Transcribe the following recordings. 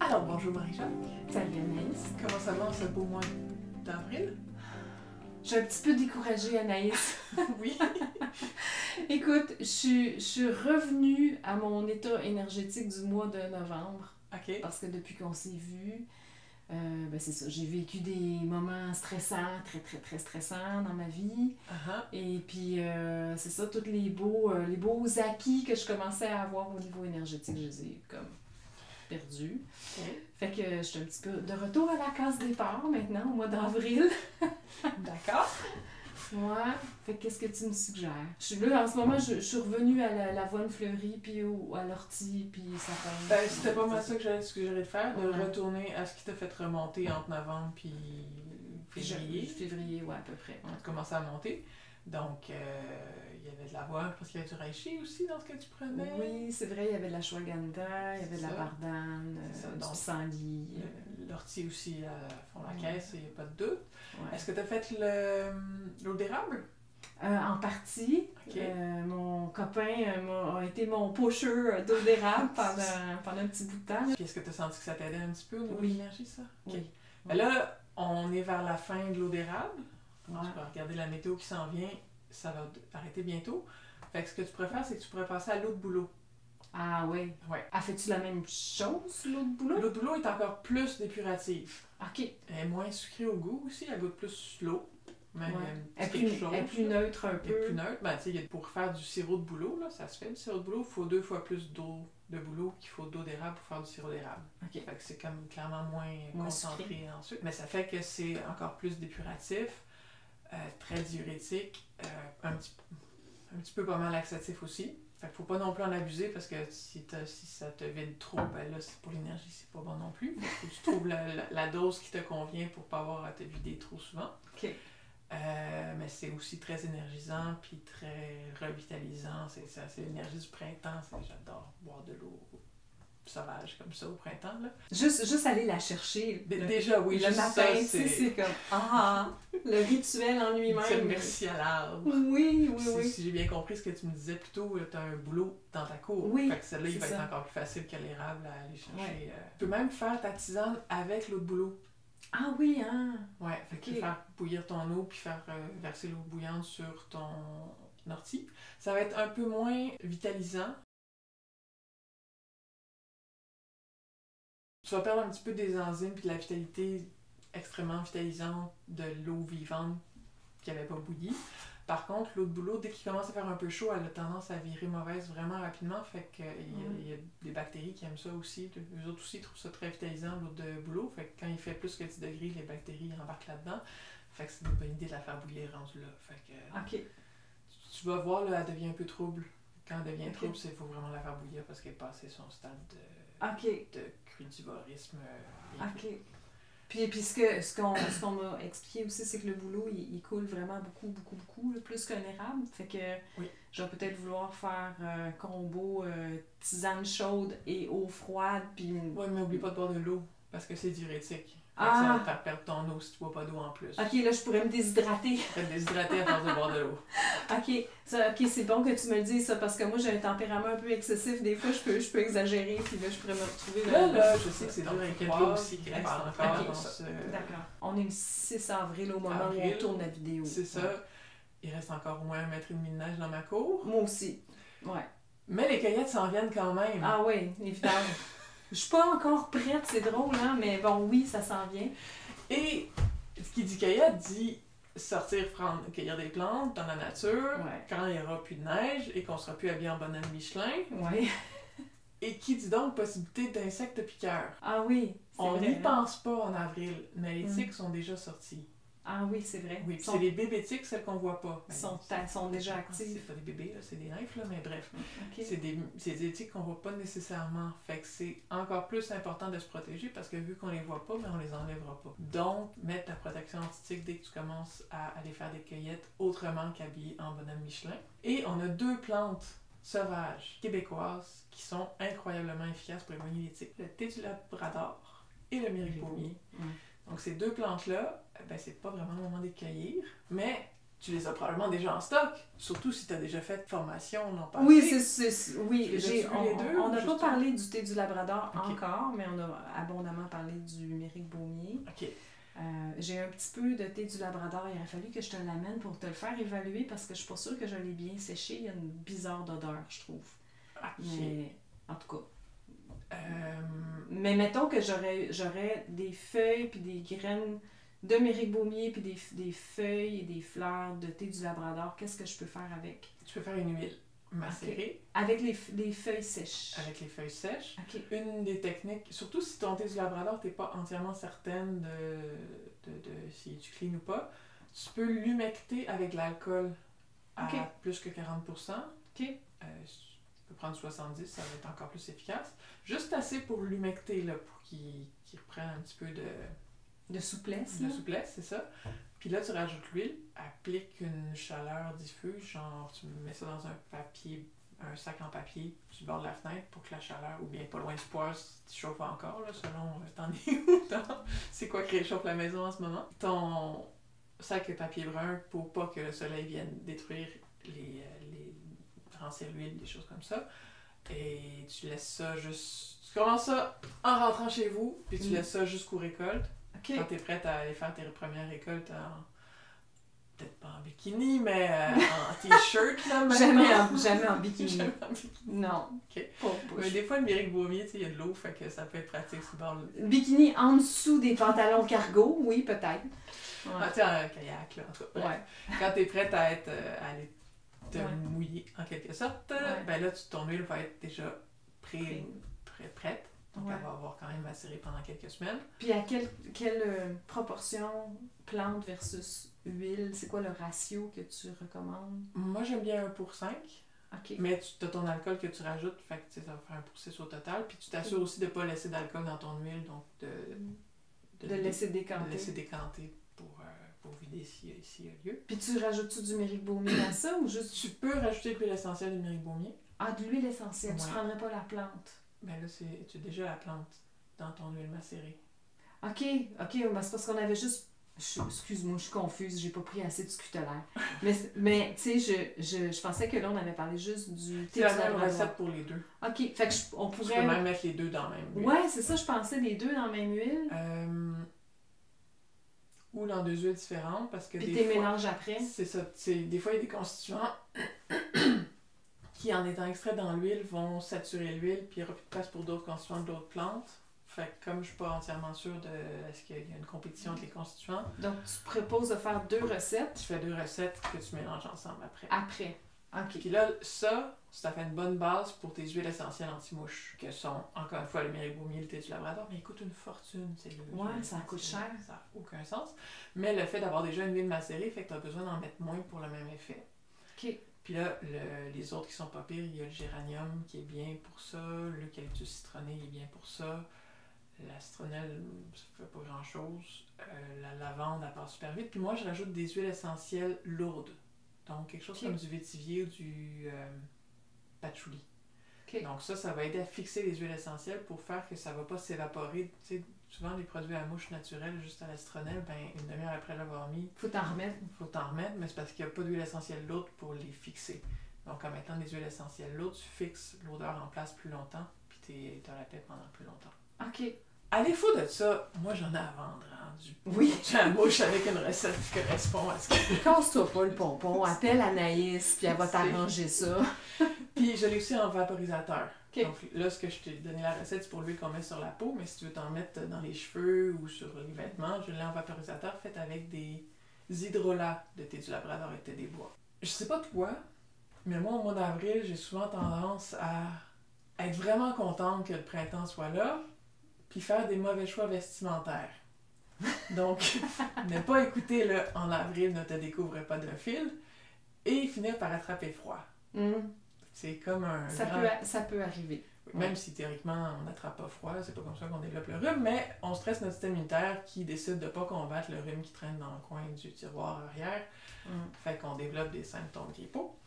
Alors, bonjour Marie-Jeanne. Salut Anaïs. Comment ça va en ce beau mois d'avril? Je suis un petit peu découragée, Anaïs. Oui. Écoute, je suis revenue à mon état énergétique du mois de novembre. OK. Parce que depuis qu'on s'est vu, c'est ça, j'ai vécu des moments stressants, très stressants dans ma vie. Et puis, c'est ça, tous les beaux acquis que je commençais à avoir au niveau énergétique, je les ai comme perdus. Okay. Fait que je suis un petit peu de retour à la case départ maintenant, au mois d'avril. D'accord. Ouais. Fait que qu'est-ce que tu me suggères? Là, en ce moment, je suis revenue à l'avoine fleurie, puis à l'ortie, puis ça fait... C'était pas mal ça que j'allais suggérer de faire, de Ouais. retourner à ce qui t'a fait remonter entre novembre puis février. Février, ouais, à peu près. On a commencé à monter. Donc, il y avait de l'avoine, je pense qu'il y avait du reishi aussi dans ce que tu prenais. Oui, c'est vrai, il y avait de la ashwagandha, il y avait de la bardane, du pissenlit. L'ortie aussi font la caisse, il n'y a pas de doute. Ouais. Est-ce que tu as fait l'eau d'érable? En partie. Okay. Mon copain a été mon pusher d'eau d'érable pendant un petit bout de temps. Puis est-ce que tu as senti que ça t'aidait un petit peu au niveau de Oui. l'énergie, ça? Oui. Okay. Ben là, on est vers la fin de l'eau d'érable. Ouais. Tu vas regarder la météo qui s'en vient, ça va arrêter bientôt. Fait que ce que tu pourrais faire, c'est que tu pourrais passer à l'eau de bouleau. Ah oui? Ouais. Ah, fais-tu la même chose, l'eau de boulot? L'eau de bouleau est encore plus dépurative. OK. Elle est moins sucrée au goût aussi, elle goûte plus l'eau. Mais elle est plus neutre un peu. Elle est plus neutre. Ben, tu sais, pour faire du sirop de bouleau, là, ça se fait du sirop de bouleau, il faut 2 fois plus d'eau de bouleau qu'il faut d'eau d'érable pour faire du sirop d'érable. OK. Fait que c'est comme clairement moins concentré en sucre. Mais ça fait que c'est encore plus dépuratif, très diurétique, un petit peu pas mal laxatif aussi. Fait qu'il faut pas non plus en abuser parce que si ça te vide trop, ben là, pour l'énergie, c'est pas bon non plus. Faut que tu trouves la dose qui te convient pour pas avoir à te vider trop souvent. OK. Mais c'est aussi très énergisant puis très revitalisant. C'est l'énergie du printemps. J'adore boire de l'eau sauvage comme ça au printemps. Là. Juste aller la chercher. Déjà, oui. Le matin, c'est comme le rituel en lui-même. C'est merci à l'arbre. Oui. Si j'ai bien compris ce que tu me disais plus tôt, tu as un boulot dans ta cour. Oui. Fait que celle-là, il va être encore plus facile que l'érable à aller chercher. Ouais. Tu peux même faire ta tisane avec l'eau de bouleau. Ah oui, hein? Ouais, fait que tu peux faire bouillir ton eau puis faire verser l'eau bouillante sur ton ortie. Ça va être un peu moins vitalisant. Tu vas perdre un petit peu des enzymes puis de la vitalité extrêmement vitalisante de l'eau vivante qui n'avait pas bouilli. Par contre, l'eau de bouleau, dès qu'il commence à faire un peu chaud, elle a tendance à virer mauvaise vraiment rapidement. Fait qu'il y a des bactéries qui aiment ça aussi. Eux autres aussi trouvent ça très vitalisant, l'eau de bouleau. Fait que quand il fait plus que 10 degrés, les bactéries embarquent là-dedans. Fait que c'est une bonne idée de la faire bouillir rendue là. Fait que tu vas voir, là, elle devient un peu trouble. Quand elle devient trouble, il faut vraiment la faire bouillir parce qu'elle est passée son stade de crudivorisme. OK. Puis ce qu'on m'a expliqué aussi, c'est que le bouleau, il coule vraiment beaucoup, là, plus qu'un érable. Fait que je vais peut-être vouloir faire un combo tisane chaude et eau froide. Puis... Oui, mais n'oublie pas de boire de l'eau, parce que c'est diurétique. Ah. Ça va te faire perdre ton eau si tu bois pas d'eau en plus. OK, là, je pourrais me déshydrater. Tu peux te déshydrater à force de boire de l'eau. OK, c'est bon que tu me le dises, ça, parce que moi, j'ai un tempérament un peu excessif. Des fois, je peux exagérer, puis là, je pourrais me retrouver... Là, je sais que c'est dur avec quelqu'un aussi qui reste encore dans ce... D'accord. On est le 6 avril au moment où on tourne la vidéo. C'est ça. Il reste encore au moins 1,5 mètre de neige dans ma cour. Moi aussi, ouais. Mais les cueillettes s'en viennent quand même. Ah oui, évidemment. Je suis pas encore prête, c'est drôle, hein, mais bon, oui, ça s'en vient. Et ce qui dit cueillette dit sortir cueillir des plantes dans la nature quand il n'y aura plus de neige et qu'on sera plus habillé en bonhomme Michelin. Oui. Et qui dit donc possibilité d'insectes piqueurs. Ah oui, c'est vrai. On n'y pense pas en avril, mais les tiques sont déjà sorties. Ah oui, c'est vrai. Oui, c'est les bébés tiques, celles qu'on voit pas. Sont déjà actives. C'est pas des bébés, là, c'est des nymphes, là, mais bref. Okay. C'est des tiques qu'on voit pas nécessairement. Fait que c'est encore plus important de se protéger parce que vu qu'on les voit pas, mais on les enlèvera pas. Donc, mettre ta protection anti-tique dès que tu commences à aller faire des cueillettes autrement qu'habillé en bonhomme Michelin. Et on a 2 plantes sauvages québécoises qui sont incroyablement efficaces pour éloigner les tiques. Le thé du labrador et le myricoumier. Donc ces 2 plantes-là, ben, c'est pas vraiment le moment de les cueillir, mais tu les as probablement déjà en stock, surtout si tu as déjà fait formation l'an passé. Oui, on n'a pas parlé du thé du Labrador encore, mais on a abondamment parlé du Mérique Baumier. OK. J'ai un petit peu de thé du Labrador. Il aurait fallu que je te l'amène pour te le faire évaluer parce que je suis pas sûre que je l'ai bien séché. Il y a une bizarre d'odeur, je trouve. OK. Mais, en tout cas. Mais mettons que j'aurais des feuilles puis des graines de Mérique Baumier puis des feuilles et des fleurs de thé du Labrador. Qu'est-ce que je peux faire avec? Tu peux faire une huile macérée. Avec les feuilles sèches. Avec les feuilles sèches. Okay. Une des techniques, surtout si ton thé du Labrador, tu n'es pas entièrement certaine de si tu clean ou pas, tu peux l'humecter avec de l'alcool à plus que 40%. OK. Tu peux prendre 70, ça va être encore plus efficace. Juste assez pour l'humecter, là, pour qu'il reprenne un petit peu de souplesse. De souplesse, c'est ça. Puis là, tu rajoutes l'huile, applique une chaleur diffuse, genre tu mets ça dans un sac en papier du bord de la fenêtre pour que la chaleur, ou bien pas loin du poêle si tu chauffes encore, là, selon t'en es où, c'est quoi qui réchauffe la maison en ce moment. Ton sac de papier brun pour pas que le soleil vienne détruire rancir l'huile, des choses comme ça. Et tu laisses ça juste... Tu commences ça en rentrant chez vous, puis tu laisses ça jusqu'aux récoltes. Okay. Quand tu es prête à aller faire tes premières récoltes peut-être pas en bikini, mais en t-shirt, là, maintenant. Jamais en bikini. Jamais en bikini. Non. OK. Mais des fois, le Mérique Baumier, tu sais, il y a de l'eau, fait que ça peut être pratique sur le bord. Bikini en dessous des pantalons cargo, oui, peut-être. Ouais. Ah, tu sais, en kayak, là, en tout cas. Ouais. Quand tu es prête à aller te mouiller, en quelque sorte, ben là, ton huile va être déjà prête. Donc, elle va avoir quand même macéré pendant quelques semaines. Puis à quelle proportion plante versus huile? C'est quoi le ratio que tu recommandes? Moi, j'aime bien 1 pour 5. Okay. Mais tu as ton alcool que tu rajoutes, fait que ça va faire 1 pour 6 au total. Puis tu t'assures aussi de ne pas laisser d'alcool dans ton huile, donc de laisser décanter. De laisser décanter pour vider s'il y a lieu. Puis tu rajoutes-tu du Mérique Baumier à ça ou juste... Tu peux rajouter de l'huile essentielle de Mérique Baumier. Ah, de l'huile essentielle. Tu prendrais pas la plante? Ben là, tu as déjà la plante dans ton huile macérée. OK, ben c'est parce qu'on avait juste... Excuse-moi, je suis confuse, j'ai pas pris assez de scutelaire. mais tu sais, je pensais que là, on avait parlé juste du thé. C'est la même recette pour les deux. OK, fait que on pourrait... Tu peux même mettre les deux dans la même huile. Ouais, c'est ça, je pensais les deux dans la même huile. Ou dans 2 huiles différentes, parce que puis des fois... Puis mélanges après. C'est ça. Des fois, il y a des constituants qui, en étant extraits dans l'huile, vont saturer l'huile, puis il n'y aura plus de place pour d'autres constituants d'autres plantes. Fait que comme je suis pas entièrement sûre de est-ce qu'il y a une compétition entre les constituants. Donc tu proposes de faire 2 recettes. Tu fais 2 recettes que tu mélanges ensemble après. Après. OK. Puis là, ça fait une bonne base pour tes huiles essentielles anti-mouches, que sont, encore une fois, le Mérique Baumier, le thé du Labrador, mais ils coûtent une fortune. Ça coûte cher. Ça n'a aucun sens. Mais le fait d'avoir déjà une huile macérée fait que tu as besoin d'en mettre moins pour le même effet. OK. Puis là, les autres qui sont pas pires, il y a le géranium qui est bien pour ça, l'eucalyptus citronné il est bien pour ça, la citronnelle, ça fait pas grand-chose, la lavande, elle passe super vite. Puis moi, je rajoute des huiles essentielles lourdes. Donc, quelque chose comme du vétivier ou du patchouli. Okay. Donc ça va aider à fixer les huiles essentielles pour faire que ça va pas s'évaporer. Tu sais, souvent, les produits à mouche naturels, juste à la citronnelle, ben, une demi-heure après l'avoir mis... Faut t'en remettre, mais c'est parce qu'il n'y a pas d'huile essentielle lourde pour les fixer. Donc, en mettant des huiles essentielles lourdes, tu fixes l'odeur en place plus longtemps, puis tu as la paix pendant plus longtemps. OK. À défaut de ça, moi, j'en ai à vendre, du à mouche avec une recette qui correspond à ce que... Casse-toi pas le pompon, appelle Anaïs, puis elle va t'arranger ça. Puis je l'ai aussi en vaporisateur. Okay. Donc là, ce que je t'ai donné la recette, c'est pour l'huile qu'on met sur la peau, mais si tu veux t'en mettre dans les cheveux ou sur les vêtements, je l'ai en vaporisateur fait avec des hydrolats de thé du Labrador et thé des bois. Je sais pas toi, mais moi, au mois d'avril, j'ai souvent tendance à être vraiment contente que le printemps soit là, puis faire des mauvais choix vestimentaires. Donc, ne pas écouter le « en avril, ne te découvre pas d'un fil » et finir par attraper froid. C'est comme un... Ça peut arriver. Même si théoriquement, on n'attrape pas froid, c'est pas comme ça qu'on développe le rhume, mais on stresse notre système immunitaire qui décide de ne pas combattre le rhume qui traîne dans le coin du tiroir arrière. Fait qu'on développe des symptômes grippaux.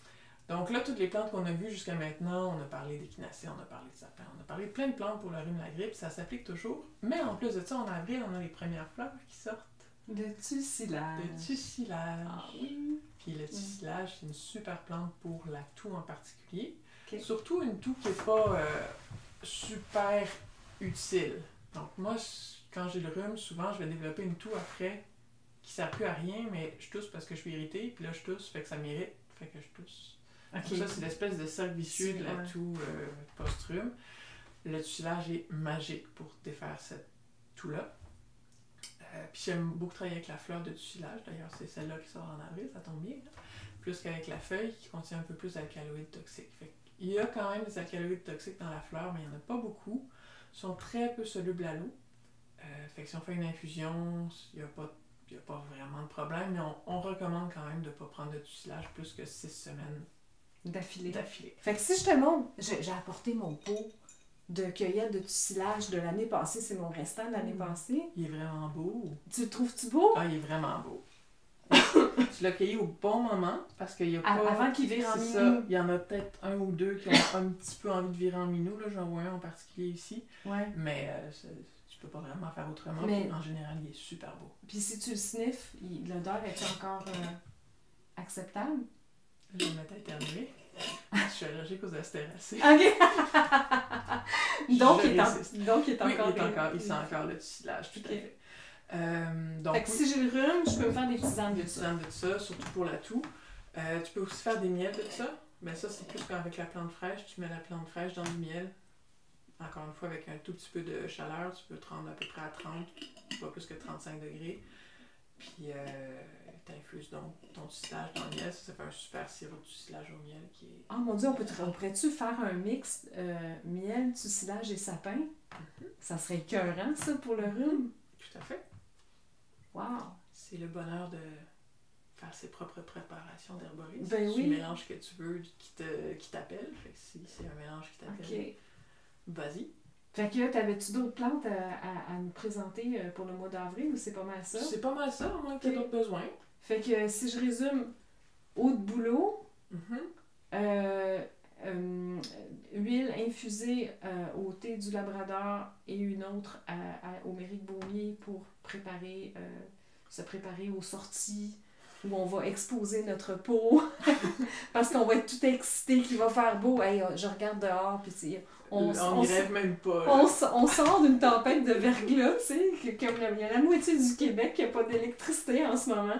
Donc là, toutes les plantes qu'on a vues jusqu'à maintenant, on a parlé d'échinacée, on a parlé de sapin, on a parlé de plein de plantes pour le rhume, la grippe, ça s'applique toujours. Mais en plus de ça, en avril, on a les premières fleurs qui sortent. De tucilage. De tucilage. Ah oui. Puis le tissilage, c'est une super plante pour la toux en particulier. Okay. Surtout une toux qui n'est pas super utile. Donc moi, quand j'ai le rhume, souvent, je vais développer une toux après qui ne sert plus à rien, mais je tousse parce que je suis irritée, puis là, je tousse, fait que ça m'irrite, fait que je tousse. Okay. Donc ça, c'est l'espèce de cercle vicieux de la toux post-rhume. Le tissilage est magique pour défaire cette toux-là. Puis j'aime beaucoup travailler avec la fleur de tissilage, d'ailleurs, c'est celle-là qui sort en avril, ça tombe bien, là. Plus qu'avec la feuille qui contient un peu plus d'alcaloïdes toxiques. Fait il y a quand même des alcaloïdes toxiques dans la fleur, mais il n'y en a pas beaucoup. Ils sont très peu solubles à l'eau. Fait que si on fait une infusion, il n'y a pas vraiment de problème, mais on recommande quand même de ne pas prendre de tissilage plus que 6 semaines d'affilée. Fait que si je te montre, j'ai apporté mon pot de cueillette de tissilage de l'année passée, c'est mon restant de l'année passée. Il est vraiment beau. Tu le trouves-tu beau? Ah, il est vraiment beau. Tu l'as cueilli au bon moment, parce qu'il y a pas... Avant qu'il vire en minou. Ça, il y en a peut-être un ou deux qui ont un petit peu envie de virer en minou, là, j'en vois un en particulier ici. Ouais. Mais tu peux pas vraiment faire autrement, mais en général, il est super beau. Puis si tu le sniffes, l'odeur est encore acceptable? Je vais me mettre à éternuer. Je suis allergique aux astéracées. OK! donc, il sent encore le tissilage, tout à fait. Donc, fait que si j'ai le rhume, je peux me faire des tisanes de ça. Des tisanes de ça, surtout pour la toux. Tu peux aussi faire des miels de ça. Mais ça, c'est plus qu'avec la plante fraîche. Tu mets la plante fraîche dans du miel. Encore une fois, avec un tout petit peu de chaleur, tu peux te rendre à peu près à 30, pas plus que 35 degrés. Puis, tu infuses donc ton tissilage dans le miel. Ça fait un super sirop de tissilage au miel qui est... Ah mon Dieu, on pourrait-tu faire un mix miel, tissilage et sapin? Ça serait écœurant, ça, pour le rhume? Tout à fait. Wow! C'est le bonheur de faire ses propres préparations d'herborisme. Ben c'est le mélange que tu veux qui t'appelle. Fait que si c'est un mélange qui t'appelle, vas-y. Fait que t'avais-tu d'autres plantes à nous présenter pour le mois d'avril ou c'est pas mal ça? C'est pas mal ça, à moins que t'aies d'autres besoins. Fait que si je résume, eau de bouleau, huile infusée au thé du Labrador et une autre au méric baumier pour se préparer aux sorties où on va exposer notre peau parce qu'on va être tout excité qu'il va faire beau. Hey, je regarde dehors puis on n'y rêve même pas. On sort d'une tempête de verglas, tu sais, comme il y a la moitié du Québec qui n'a pas d'électricité en ce moment.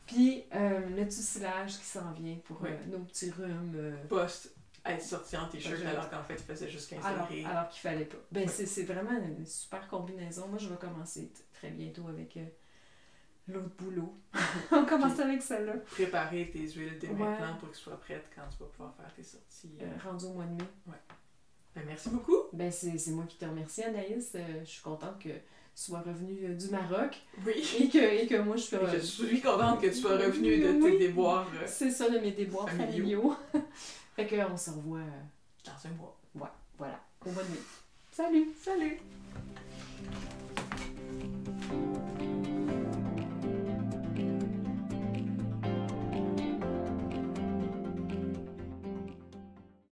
Puis le tissilage qui s'en vient pour nos petits rhumes. Post être sorti en t-shirt alors qu'en fait il faisait juste 15 degrés. Alors qu'il fallait pas. Ben c'est vraiment une super combinaison. Moi je vais commencer très bientôt avec l'autre boulot. On commence avec celle-là. Préparer tes huiles dès maintenant pour qu'elles soient prêtes quand tu vas pouvoir faire tes sorties. Rendu au mois de mai. Ouais. Ben merci beaucoup. Ben c'est moi qui te remercie Anaïs. Je suis contente que tu sois revenue du Maroc. Oui. Et que moi je sois... Je suis contente que tu sois revenue de tes déboires c'est ça, de mes déboires familiaux. Fait qu'on se revoit dans un mois. Ouais, voilà, au mois de mai. Salut! Salut!